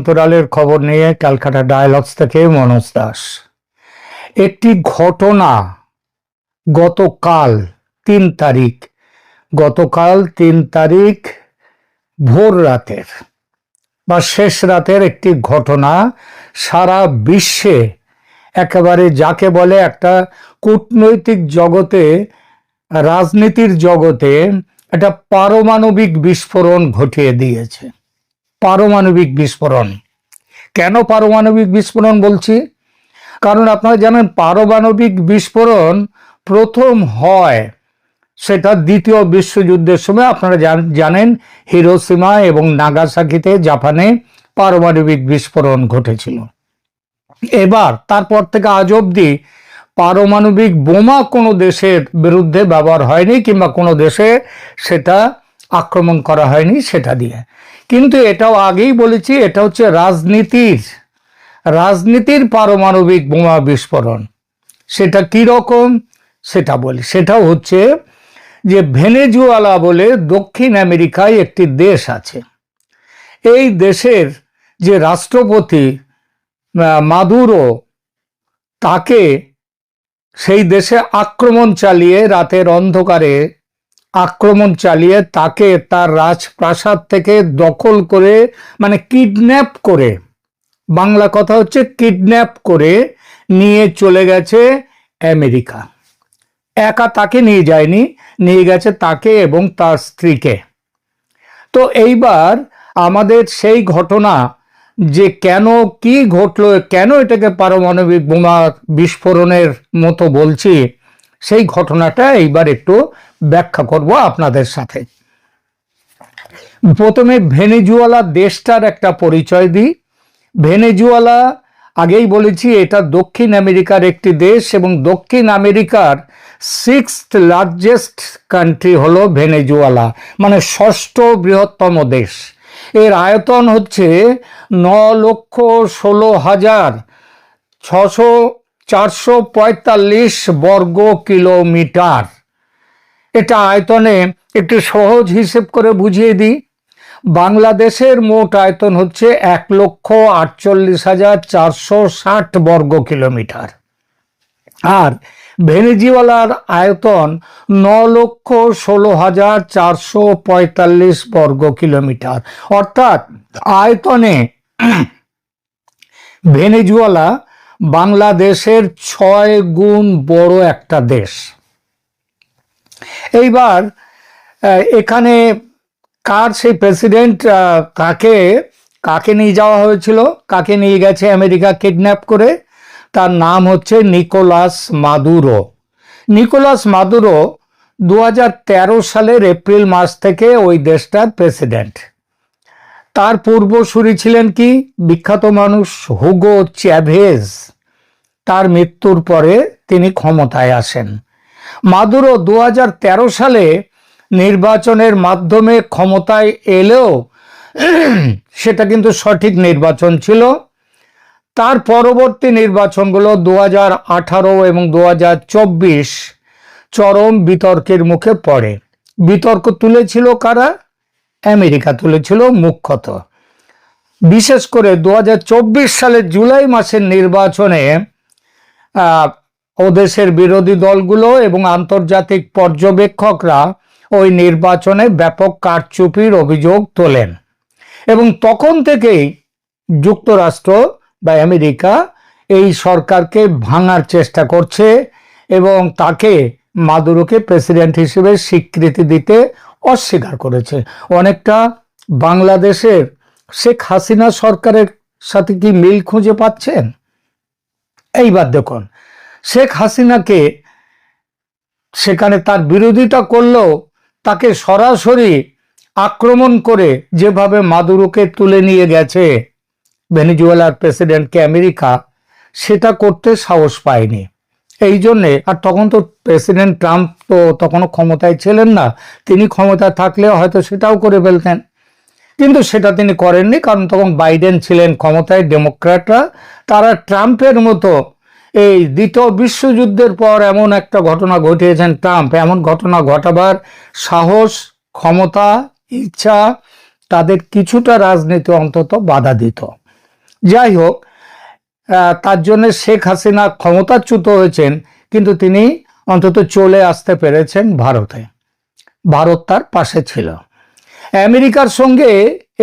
অন্তরালের খবর নিয়ে ক্যালকাটা ডায়ালগস থেকে মনোজ দাস। একটি ঘটনা গতকাল 3 তারিখ ভোর রাতের বা শেষ রাতের একটি ঘটনা সারা বিশ্বে একেবারে যাকে বলে একটা কূটনৈতিক জগতে, রাজনীতির জগতে একটা পারমাণবিক বিস্ফোরণ ঘটিয়ে দিয়েছে। পারমাণবিক বিস্ফোরণ। কেন পারমাণবিক বিস্ফোরণ বলছি? কারণ আপনারা জানেন পারমাণবিক বিস্ফোরণ প্রথম হয় সেটা দ্বিতীয় বিশ্বযুদ্ধের সময়। আপনারা জানেন হিরোশিমা এবং নাগাসাকিতে জাপানে পারমাণবিক বিস্ফোরণ ঘটেছিল। এবার তারপর থেকে আজ অবধি পারমাণবিক বোমা কোনো দেশের বিরুদ্ধে ব্যবহার হয়নি, কিংবা কোনো দেশে সেটা আক্রমণ করা হয়নি সেটা দিয়ে। কিন্তু এটাও আগেই বলেছি, এটা হচ্ছে রাজনীতির পারমাণবিক বোমা বিস্ফোরণ। সেটা কি রকম সেটা বলি। সেটাও হচ্ছে যে ভেনেজুয়েলা বলে দক্ষিণ আমেরিকায় একটি দেশ আছে। এই দেশের যে রাষ্ট্রপতি মাদুরো, তাকে সেই দেশে আক্রমণ চালিয়ে, রাতের অন্ধকারে আক্রমণ চালিয়ে তাকে তার রাজপ্রাসাদ থেকে দখল করে, মানে কিডন্যাপ করে, বাংলা কথা হচ্ছে কিডন্যাপ করে নিয়ে চলে গেছে আমেরিকা। একা তাকে নিয়ে যায়নি, নিয়ে গেছে তাকে এবং তার স্ত্রীকে। তো এইবার আমাদের সেই ঘটনা যে কেন কি ঘটলো, কেন এটাকে পারমাণবিক বোমা বিস্ফোরণের মতো বলছি, সেই ঘটনাটা এইবার একটু ব্যাখ্যা করব আপনাদের সাথে। প্রথমে ভেনেজুয়েলা দেশটার একটা পরিচয় দিই। ভেনেজুয়েলা আগেই বলেছি এটা দক্ষিণ আমেরিকার একটি দেশ, এবং দক্ষিণ আমেরিকার 6th লার্জেস্ট কান্ট্রি হলো ভেনেজুয়েলা, মানে 6ষ্ঠ বৃহত্তম দেশ। এর আয়তন হচ্ছে 9,16,445 বর্গ কিলোমিটার। এটা আয়তনে একটু সহজ হিসেব করে বুঝিয়ে দিই। বাংলাদেশের মোট আয়তন হচ্ছে 1,48,460 বর্গ কিলোমিটার, আর ভেনেজুয়েলার আয়তন 9,16,445 বর্গ কিলোমিটার। অর্থাৎ আয়তনে ভেনেজুয়েলা বাংলাদেশের 6 গুণ বড় একটা দেশ। এইবার এখানে কার সেই প্রেসিডেন্ট, কাকে নিয়ে যাওয়া হয়েছিল, কাকে নিয়ে গেছে আমেরিকা কিডন্যাপ করে? তার নাম হচ্ছে নিকোলাস মাদুরো। নিকোলাস মাদুরো 2013 সালের এপ্রিল মাস থেকে ওই দেশটার প্রেসিডেন্ট। তার পূর্বসূরি ছিলেন কি বিখ্যাত মানুষ হুগো চ্যাভেজ। তার মৃত্যুর পরে তিনি ক্ষমতায় আসেন। মাদুরো 2013 সালে নির্বাচনের মাধ্যমে ক্ষমতায় এলেও সেটা কিন্তু সঠিক নির্বাচন ছিল। তার পরবর্তী নির্বাচনগুলো 2018 এবং 2024 চরম বিতর্কের মুখে পড়ে। বিতর্ক তুলেছিল কারা? আমেরিকা তুলেছিল মুখ্যত। বিশেষ করে 2024 সালের জুলাই মাসের নির্বাচনে ও দেশের বিরোধী দলগুলো এবং আন্তর্জাতিক পর্যবেক্ষকরা ওই নির্বাচনে ব্যাপক কারচুপির অভিযোগ তোলেন, এবং তখন থেকেই যুক্তরাষ্ট্র বা আমেরিকা এই সরকারকে ভাঙার চেষ্টা করছে এবং তাকে, মাদুরোকে প্রেসিডেন্ট হিসেবে স্বীকৃতি দিতে অস্বীকার করেছে। অনেকটা বাংলাদেশের শেখ হাসিনা সরকারের সাথে কি মিল খুঁজে পাচ্ছেন? এইবার দেখুন, শেখ হাসিনাকে সেখানে তার বিরোধিতা করলেও তাকে সরাসরি আক্রমণ করে যেভাবে মাদুরোকে তুলে নিয়ে গেছে ভেনেজুয়েলার প্রেসিডেন্টকে আমেরিকা, সেটা করতে সাহস পায়নি। এই জন্যে, আর তখন তো প্রেসিডেন্ট ট্রাম্প তো তখনও ক্ষমতায় ছিলেন না, তিনি ক্ষমতায় থাকলে হয়তো সেটাও করে ফেলতেন, কিন্তু সেটা তিনি করেননি, কারণ তখন বাইডেন ছিলেন ক্ষমতায়, ডেমোক্র্যাটরা। তারা ট্রাম্পের মতো এই দ্বিতীয় বিশ্বযুদ্ধের পর এমন একটা ঘটনা ঘটিয়েছেন ট্রাম্প, এমন ঘটনা ঘটাবার সাহস, ক্ষমতা, ইচ্ছা তাদের কিছুটা রাজনীতি অন্তত বাধা দিত। যাই হোক, তার জন্য শেখ হাসিনা ক্ষমতাচ্যুত হয়েছেন, কিন্তু তিনি অন্তত চলে আসতে পেরেছেন ভারতে। ভারত তার পাশে ছিল। আমেরিকার সঙ্গে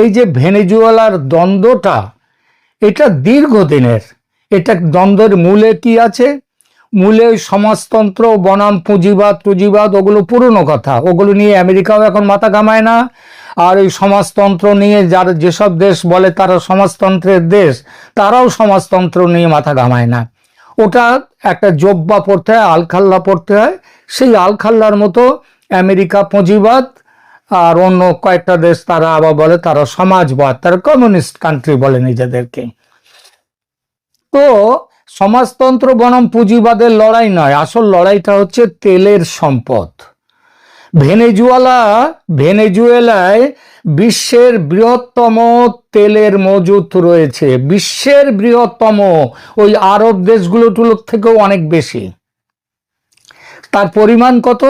এই যে ভেনেজুয়েলার দ্বন্দ্বটা, এটা দীর্ঘদিনের। এটা দ্বন্দ্বের মূলে কি আছে? মূলে সমাজতন্ত্র বনাম পুঁজিবাদ টুজিবাদ, ওগুলো পুরনো কথা, ওগুলো নিয়ে আমেরিকাও এখন মাথা ঘামায় না। আর ওই সমাজতন্ত্র নিয়ে যারা যেসব দেশ বলে তারা সমাজতন্ত্রের দেশ, তারাও সমাজতন্ত্র নিয়ে মাথা ঘামায় না। ওটা একটা জব্বা পড়তে হয়, আলখাল্লা পড়তে হয়। সেই আলখাল্লার মতো আমেরিকা পুঁজিবাদ, আর অন্য কয়েকটা দেশ তারা আবার বলে তারা সমাজবাদ, তারা কমিউনিস্ট কান্ট্রি বলে নিজেদেরকে। তো সমাজতন্ত্র বনাম পুঁজিবাদের লড়াই নয়, আসল লড়াইটা হচ্ছে তেলের সম্পদ। ভেনেজুয়েলায় বিশ্বের বৃহত্তম তেলের মজুত রয়েছে, বিশ্বের বৃহত্তম, ওই আরব দেশগুলোর থেকেও অনেক বেশি। তার পরিমাণ কত?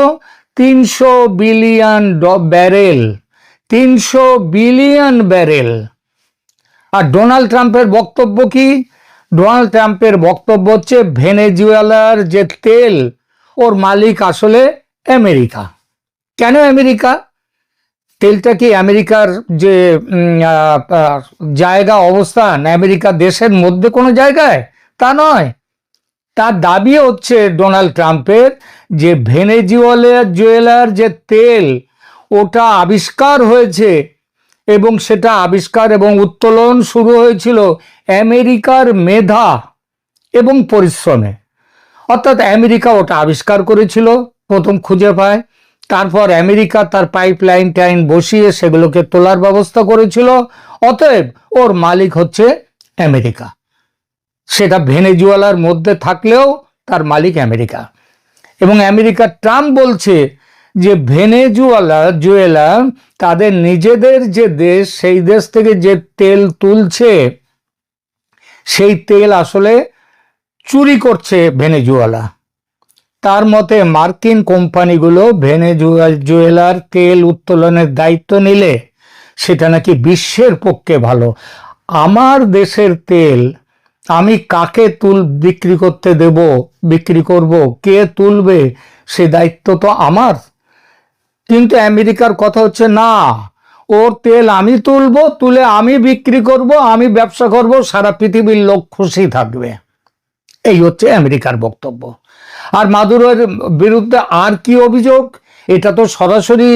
300 বিলিয়ন ব্যারেল, 300 বিলিয়ন ব্যারেল। আর ডোনাল্ড ট্রাম্পের বক্তব্য কি? ডোনাল্ড ট্রাম্পের বক্তব্য হচ্ছে ভেনেজুয়েলার যে তেল, ওর মালিক আসলে আমেরিকা। কেন আমেরিকা? তেলটা কি আমেরিকার যে জায়গা অবস্থান, আমেরিকা দেশের মধ্যে কোনো জায়গায়? তা নয়। তার দাবি হচ্ছে ডোনাল্ড ট্রাম্পের যে ভেনেজুয়েলার যে তেল, ওটা আবিষ্কার হয়েছে, এবং সেটা আবিষ্কার এবং উত্তোলন শুরু হয়েছিল আমেরিকার মেধা এবং পরিশ্রমে। অর্থাৎ আমেরিকা ওটা আবিষ্কার করেছিল, প্রথম খুঁজে পায়, তারপর আমেরিকা তার পাইপলাইন টাইন বসিয়ে সেগুলোকে তোলার ব্যবস্থা করেছিল। অতএব ওর মালিক হচ্ছে আমেরিকা। সেটা ভেনেজুয়েলার মধ্যে থাকলেও তার মালিক আমেরিকা। এবং আমেরিকার ট্রাম্প বলছে যে ভেনেজুয়েলা তাদের নিজেদের যে দেশ, সেই দেশ থেকে যে তেল তুলছে, সেই তেল আসলে চুরি করছে ভেনেজুয়েলা। তার মতে মার্কিন কোম্পানিগুলো ভেনেজুয়েলার তেল উত্তোলনের দায়িত্ব নিলে সেটা নাকি বিশ্বের পক্ষে ভালো। আমার দেশের তেল আমি কাকে বিক্রি করতে দেব, বিক্রি করব, কে তুলবে, সে দায়িত্ব তো আমার। কিন্তু আমেরিকার কথা হচ্ছে না, ওর তেল আমি তুলবো, তুলে আমি বিক্রি করব, আমি ব্যবসা করব, সারা পৃথিবীর লোক খুশি থাকবে। এই হচ্ছে আমেরিকার বক্তব্য। আর মাদুরোর বিরুদ্ধে আর কি অভিযোগ? এটা তো সরাসরি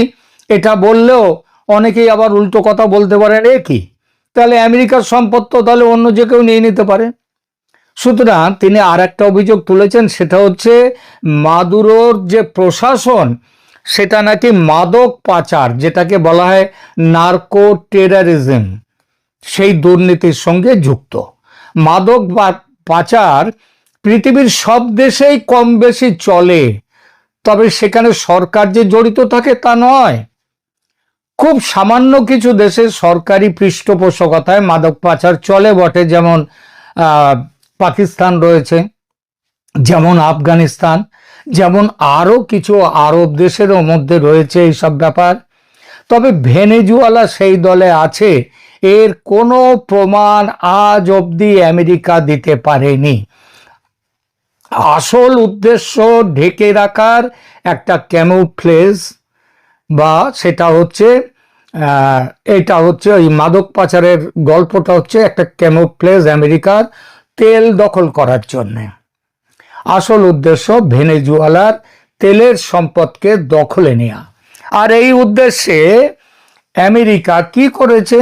এটা বললেও অনেকেই আবার উল্টো কথা বলতে পারে, রে কি তাহলে আমেরিকার সম্পদ তো তাহলে অন্য যে কেউ নিয়ে নিতে পারে। সুতরাং তিনি আর একটা অভিযোগ তুলেছেন, সেটা হচ্ছে মাদুরোর যে প্রশাসন, সেটা নাকি মাদক পাচার, যেটাকে বলা হয় নার্কো টেরারিজম, সেই দুর্নীতির সঙ্গে যুক্ত। মাদক পাচার পৃথিবীর সব দেশেই কম বেশি চলে, তবে সেখানে সরকার যে জড়িত থাকে তা নয়। খুব সামান্য কিছু দেশে সরকারি পৃষ্ঠপোষকতায় মাদক পাচার চলে বটে, যেমন পাকিস্তান রয়েছে, যেমন আফগানিস্তান, যেমন আরও কিছু আরব দেশেরও মধ্যে রয়েছে এইসব ব্যাপার। তবে ভেনেজুয়েলা সেই দলে আছে, এর কোনো প্রমাণ আজ অবধি আমেরিকা দিতে পারেনি। আসল উদ্দেশ্য ঢেকে রাখার একটা ক্যামুফ্লেজ, বা সেটা হচ্ছে এটা হচ্ছে ওই মাদক পাচারের গল্পটা হচ্ছে একটা ক্যামুফ্লেজ আমেরিকার তেল দখল করার জন্যে। আসল উদ্দেশ্য ভেনেজুয়েলার তেলের সম্পদকে দখলে নেওয়া। আর এই উদ্দেশ্যে আমেরিকা কি করেছে?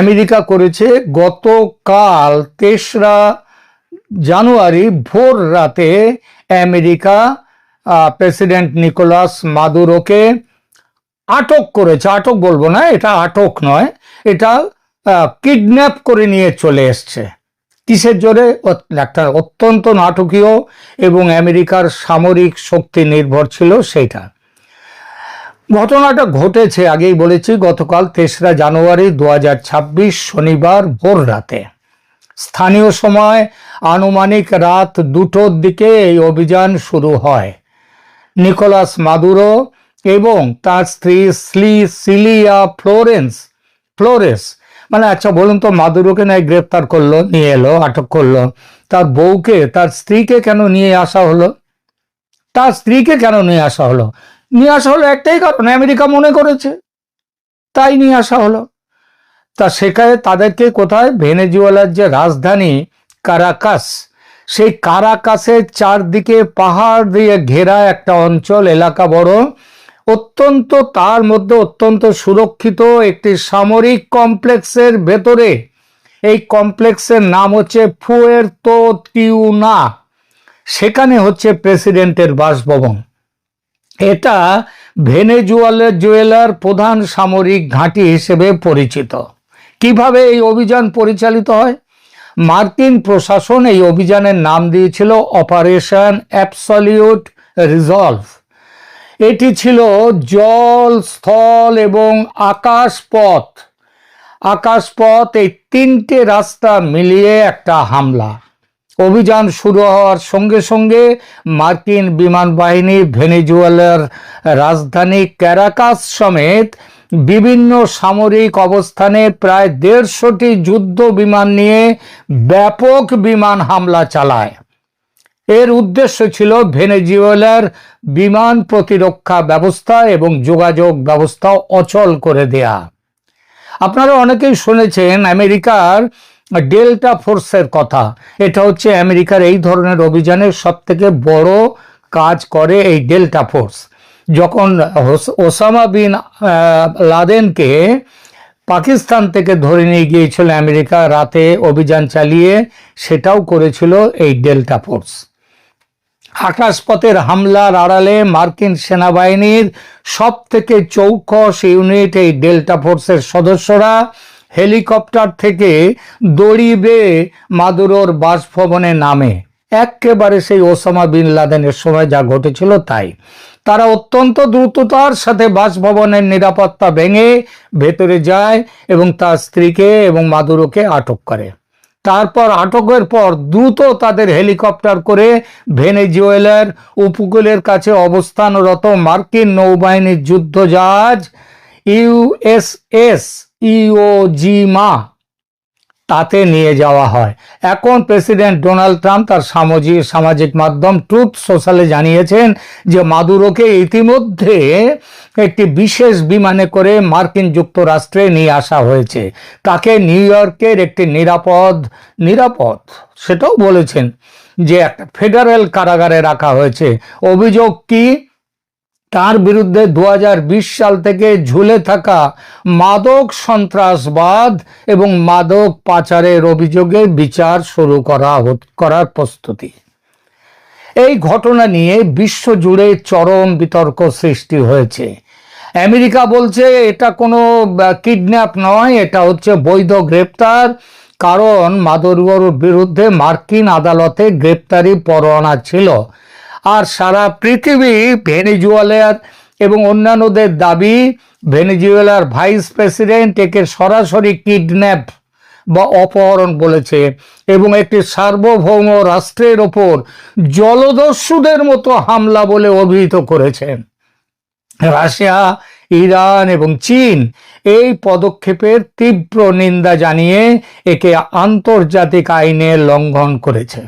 আমেরিকা করেছে, গতকাল 3রা জানুয়ারি ভোর রাতে আমেরিকা প্রেসিডেন্ট নিকোলাস মাদুরোকে আটক করেছে। আটক বলবো না, এটা আটক নয়, এটা কিডন্যাপ করে নিয়ে চলে এসছে। কিসের জোরে? একটা অত্যন্ত নাটকীয় এবং আমেরিকার সামরিক শক্তি নির্ভর ছিল সেইটা। ঘটনাটা ঘটেছে, আগেই বলেছি, গতকাল 3রা জানুয়ারি 2026 শনিবার ভোর রাতে। স্থানীয় সময় আনুমানিক রাত 2টোর দিকে এই অভিযান শুরু হয়। নিকোলাস মাদুরো এবং তার স্ত্রী সিলিয়া ফ্লোরেস মানে আচ্ছা বলুন তো, মাদুরোকে নয় গ্রেপ্তার করলো, নিয়ে এলো, আটক করলো, তার বউকে, তার স্ত্রীকে কেন নিয়ে আসা হলো? তার স্ত্রীকে কেন নিয়ে আসা হলো? নিয়ে আসা হলো একটাই কারণ, আমেরিকা মনে করেছে, তাই নিয়ে আসা হলো। তা সেখানে তাদেরকে কোথায়, ভেনেজুয়েলার যে রাজধানী কারাকাস, সেই কারাকাসের চারদিকে পাহাড় দিয়ে ঘেরা একটা অঞ্চল, এলাকা বড়, অত্যন্ত, তার মধ্যে অত্যন্ত সুরক্ষিত একটি সামরিক কমপ্লেক্সের ভেতরে, এই কমপ্লেক্সের নাম হচ্ছে ফুয়ের্তো টিউনা, সেখানে হচ্ছে প্রেসিডেন্টের বাসভবন। এটা ভেনেজুয়েলার প্রধান সামরিক ঘাঁটি হিসেবে পরিচিত। কিভাবে এই অভিযান পরিচালিত হয়? মার্কিন প্রশাসন এই অভিযানের নাম দিয়েছিল অপারেশন অ্যাবসলিউট রিজলভ। এটি ছিল জল, স্থল এবং আকাশপথ এই তিনটে রাস্তা মিলিয়ে একটা হামলা। অভিযান শুরু হওয়ার সঙ্গে সঙ্গে মার্কিন বিমান বাহিনী ভেনেজুয়েলার রাজধানী ক্যারাকাস সমেত বিভিন্ন সামরিক অবস্থানে প্রায় 150টি যুদ্ধ বিমান নিয়ে ব্যাপক বিমান হামলা চালায়। এর উদ্দেশ্য ছিল ভেনেজুয়েলার বিমান প্রতিরক্ষা ব্যবস্থা এবং যোগাযোগ ব্যবস্থা অচল করে দেয়া। আপনারা অনেকেই শুনেছেন আমেরিকার ডেল্টা ফোর্সের কথা। এটা হচ্ছে আমেরিকার এই ধরনের অভিযানের সব থেকে বড় কাজ করে এই ডেল্টা ফোর্স। যখন ওসামা বিন লাদেনকে পাকিস্তান থেকে ধরে নিয়ে গিয়েছিল আমেরিকা রাতে অভিযান চালিয়ে, সেটাও করেছিল এই ডেল্টা ফোর্স। আকাশপথের হামলার আড়ালে মার্কিন সেনাবাহিনীর সব থেকে চৌকস ইউনিট এই ডেল্টা ফোর্সের সদস্যরা হেলিকপ্টার থেকে দড়ি বেয়ে মাদুরোর বাসভবনে নামে, একেবারে সেই ওসামা বিন লাদেনের সময় যা ঘটেছিল তাই। তারা অত্যন্ত দ্রুততার সাথে বাসভবনের নিরাপত্তা ভেঙে ভেতরে যায় এবং তার স্ত্রীকে এবং মাদুরোকে আটক করে। তারপর আটকের পর দ্রুত তাদের হেলিকপ্টার করে ভেনেজুয়েলার উপকূলের কাছে অবস্থানরত মার্কিন নৌবাহিনীর যুদ্ধজাহাজ ইউএসএস ইওজিমা তাতে নিয়ে যাওয়া হয়। এখন প্রেসিডেন্ট ডোনাল্ড ট্রাম্প তার সামাজিক মাধ্যম ট্রুথ সোশ্যালে জানিয়েছেন যে মাদুরোকে ইতিমধ্যে একটি বিশেষ বিমানে করে মার্কিন যুক্তরাষ্ট্রে নিয়ে আসা হয়েছে। তাকে নিউ ইয়র্কের একটি নিরাপদ সেটাও বলেছেন যে একটা ফেডারেল কারাগারে রাখা হয়েছে। অভিযোগ কি? তার বিরুদ্ধে 2020 সাল থেকে ঝুলে থাকা মাদক সন্ত্রাসবাদ এবং মাদক পাচারের অভিযোগে বিচার শুরু করার প্রস্তুতি। এই ঘটনা নিয়ে বিশ্বজুড়ে চরম বিতর্ক সৃষ্টি হয়েছে। আমেরিকা বলছে এটা কোনো কিডন্যাপ নয়, এটা হচ্ছে বৈধ গ্রেপ্তার, কারণ মাদুরোর বিরুদ্ধে মার্কিন আদালতে গ্রেপ্তারি পরোয়ানা ছিল। আর সারা পৃথিবী ভেনেজুয়েলার এবং অন্যান্যদের দাবি ভেনেজুয়েলার ভাইস প্রেসিডেন্ট একে সরাসরি কিডন্যাপ বা অপহরণ বলেছে এবং একটি সার্বভৌম রাষ্ট্রের ওপর জলদস্যুদের মতো হামলা বলে অভিহিত করেছেন। রাশিয়া, ইরান এবং চীন এই পদক্ষেপের তীব্র নিন্দা জানিয়ে একে আন্তর্জাতিক আইনের লঙ্ঘন করেছে।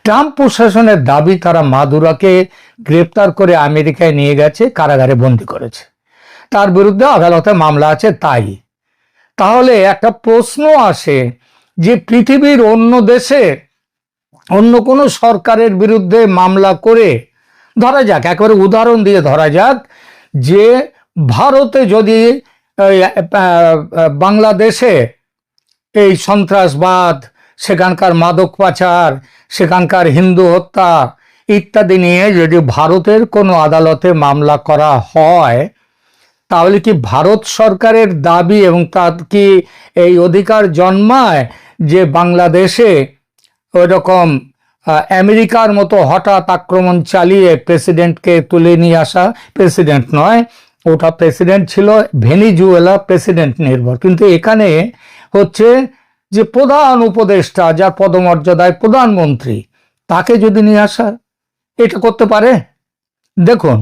ট্রাম্প প্রশাসনের দাবি তারা মাদুরোকে গ্রেপ্তার করে আমেরিকায় নিয়ে গেছে, কারাগারে বন্দী করেছে, তার বিরুদ্ধে আদালতে মামলা আছে। তাহলে একটা প্রশ্ন আসে যে পৃথিবীর অন্য দেশে অন্য কোনো সরকারের বিরুদ্ধে মামলা করে, ধরা যাক একেবারে উদাহরণ দিয়ে ধরা যাক যে ভারতে যদি বাংলাদেশে এই সন্ত্রাসবাদ, সেখানকার মাদক পাচার, সেখানকার হিন্দু হত্যা ইত্যাদি নিয়ে যদি ভারতের কোনো আদালতে মামলা করা হয়, তাহলে কি ভারত সরকারের দাবি এবং তার কি এই অধিকার জন্মায় যে বাংলাদেশে ওইরকম আমেরিকার মতো হঠাৎ আক্রমণ চালিয়ে প্রেসিডেন্টকে তুলে নিয়ে আসা? প্রেসিডেন্ট নয়, ওটা প্রেসিডেন্ট ছিল ভেনেজুয়েলা প্রেসিডেন্ট নির্ভর, কিন্তু এখানে হচ্ছে যে প্রধান উপদেষ্টা, যার পদমর্যাদায় প্রধানমন্ত্রী, তাকে যদি নিয়ে আসা, এটা করতে পারে? দেখুন,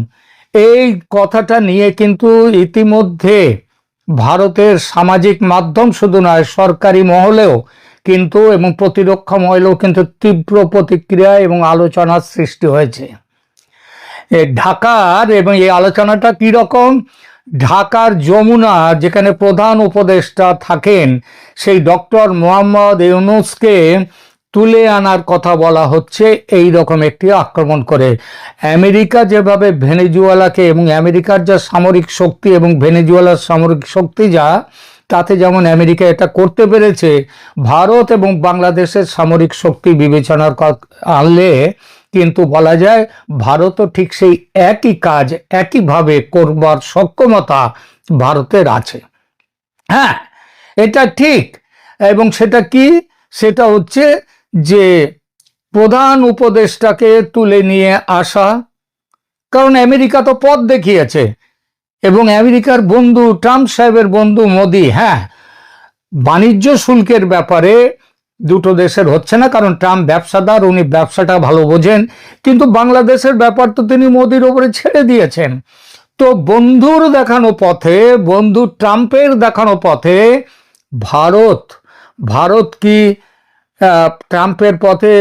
এই কথাটা নিয়ে কিন্তু ইতিমধ্যে ভারতের সামাজিক মাধ্যম শুধু নয়, সরকারি মহলেও কিন্তু এবং প্রতিরক্ষা মহলেও কিন্তু তীব্র প্রতিক্রিয়া এবং আলোচনার সৃষ্টি হয়েছে ঢাকার। এবং এই আলোচনাটা কি রকম? ঢাকার যমুনা, যেখানে প্রধান উপদেষ্টা থাকেন, সেই ডক্টর মোহাম্মদ ইউনূসকে তুলে আনার কথা বলা হচ্ছে এই রকম একটি আক্রমণ করে। আমেরিকা যেভাবে ভেনেজুয়েলাকে, এবং আমেরিকার যা সামরিক শক্তি এবং ভেনেজুয়েলার সামরিক শক্তি যা, তাতে যেমন আমেরিকা এটা করতে পেরেছে, ভারত এবং বাংলাদেশের সামরিক শক্তি বিবেচনার আনলে কিন্তু বলা যায় ভারতও ঠিক সেই একই কাজ একইভাবে করবার সক্ষমতা ভারতের আছে। হ্যাঁ, এটা ঠিক। এবং সেটা কি? সেটা হচ্ছে যে প্রধান উপদেষ্টাকে তুলে নিয়ে আসা, কারণ আমেরিকা তো পথ দেখিয়েছে এবং আমেরিকার বন্ধু ট্রাম্প সাহেবের বন্ধু মোদি, হ্যাঁ, বাণিজ্য শুল্কের ব্যাপারে দুটো দেশের হচ্ছে না, কারণ ট্রাম্প ব্যবসাদার, উনি ব্যবসাটা ভালো বোঝেন, কিন্তু বাংলাদেশের ব্যাপার তো তিনি মোদির ওপরে ছেড়ে দিয়েছেন। তো বন্ধুর দেখানো পথে, বন্ধু ট্রাম্পের দেখানো পথে ভারত কি ট্রাম্পের পথে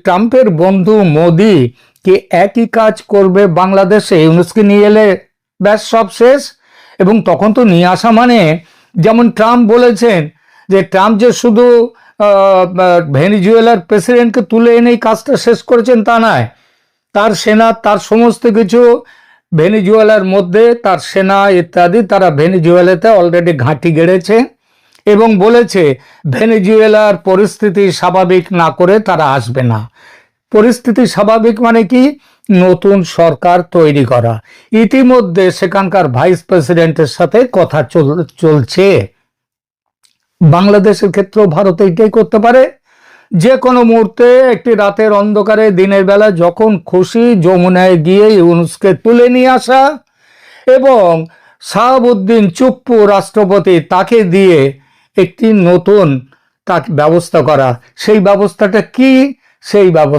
ট্রাম্পের বন্ধু মোদি কি একই কাজ করবে বাংলাদেশে? ইউনূসকে নিয়ে এলে ব্যাস সব শেষ। এবং তখন তো নিয়ে আসা মানে, যেমন ট্রাম্প বলেছেন যে ট্রাম্প যে শুধু ভেনেজুয়েলার প্রেসিডেন্টকে তুলে এনেই কাজটা শেষ করেছেন তা নয়, তার সেনা, তার সমস্ত কিছু ভেনেজুয়েলার মধ্যে, তার সেনা ইত্যাদি, তারা ভেনেজুয়েলাতে অলরেডি ঘাঁটি গেড়েছে এবং বলেছে ভেনেজুয়েলার পরিস্থিতি স্বাভাবিক না করে তারা আসবে না। পরিস্থিতি স্বাভাবিক মানে কি? নতুন সরকার তৈরি করা। ইতিমধ্যে সেখানকার ভাইস প্রেসিডেন্টের সাথে কথা চলছে। বাংলাদেশের ক্ষেত্রেও ভারত এইটাই করতে পারে। যে কোনো মুহূর্তে, একটি রাতের অন্ধকারে, দিনের বেলা যখন খুশি যমুনায় গিয়ে ইউনূসকে তুলে নিয়ে আসা এবং শাহাবুদ্দিন চুপ্পু রাষ্ট্রপতি, তাকে দিয়ে একটি নতুন ব্যবস্থা করা। সেই ব্যবস্থাটা কি? সেই ব্যবস্থা